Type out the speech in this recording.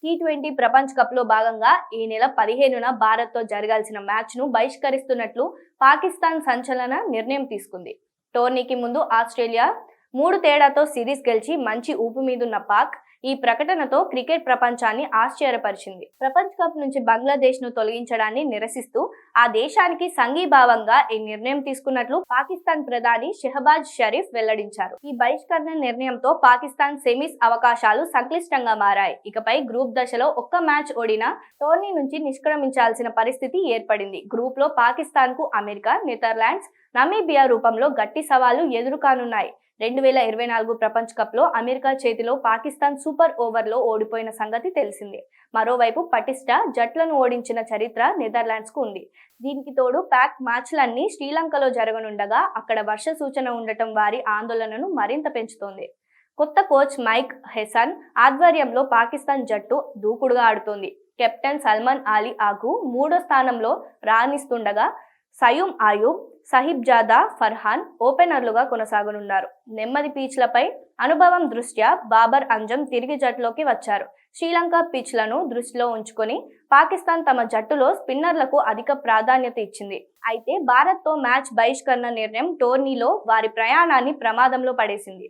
T20 ప్రపంచ cup లో భాగంగా ఈ నెల 15న భారత్తో జరగాల్సిన మ్యాచ్ను బహిష్కరిస్తున్నట్లు పాకిస్తాన్ సంచలన నిర్ణయం తీసుకుంది. టోర్నీకి ముందు ఆస్ట్రేలియా 3 తేడాతో సిరీస్ గెలిచి మంచి ఊపు మీదున్న పాక్ ఈ ప్రకటనతో క్రికెట్ ప్రపంచాన్ని ఆశ్చర్యపరిచింది. ప్రపంచ కప్ నుంచి బంగ్లాదేశ్ను తొలగించడాన్ని నిరసిస్తూ ఆ దేశానికి సంఘీభావంగా ఈ నిర్ణయం తీసుకున్నట్లు పాకిస్తాన్ ప్రధాని షెహబాజ్ షరీఫ్ వెల్లడించారు. ఈ బహిష్కరణ నిర్ణయంతో పాకిస్తాన్ సెమీస్ అవకాశాలు సంక్లిష్టంగా మారాయి. ఇకపై గ్రూప్ దశలో ఒక్క మ్యాచ్ ఓడినా టోర్నీ నుంచి నిష్క్రమించాల్సిన పరిస్థితి ఏర్పడింది. గ్రూప్ లో పాకిస్తాన్ కు అమెరికా, నెదర్లాండ్స్, నమీబియా రూపంలో గట్టి సవాళ్లు ఎదురుకానున్నాయి. 2024 ప్రపంచ కప్ లో అమెరికా చేతిలో పాకిస్తాన్ సూపర్ ఓవర్లో ఓడిపోయిన సంగతి తెలిసిందే. మరోవైపు పటిష్ట జట్లను ఓడించిన చరిత్ర నెదర్లాండ్స్ కు ఉంది. దీనికి తోడు పాక్ మ్యాచ్లన్నీ శ్రీలంకలో జరగనుండగా అక్కడ వర్ష సూచన ఉండటం వారి ఆందోళనను మరింత పెంచుతోంది. కొత్త కోచ్ మైక్ హెసన్ ఆధ్వర్యంలో పాకిస్తాన్ జట్టు దూకుడుగా ఆడుతోంది. కెప్టెన్ సల్మాన్ అలీ ఆకు 3వ స్థానంలో రాణిస్తుండగా సయూమ్ అయూబ్, సాహిబ్జాదా ఫర్హాన్ ఓపెనర్లుగా కొనసాగనున్నారు. నెమ్మది పిచ్లపై అనుభవం దృష్ట్యా బాబర్ అంజమ్ తిరిగి జట్టులోకి వచ్చారు. శ్రీలంక పిచ్లను దృష్టిలో ఉంచుకొని పాకిస్తాన్ తమ జట్టులో స్పిన్నర్లకు అధిక ప్రాధాన్యత ఇచ్చింది. అయితే భారత్తో మ్యాచ్ బహిష్కరణ నిర్ణయం టోర్నీలో వారి ప్రయాణాన్ని ప్రమాదంలో పడేసింది.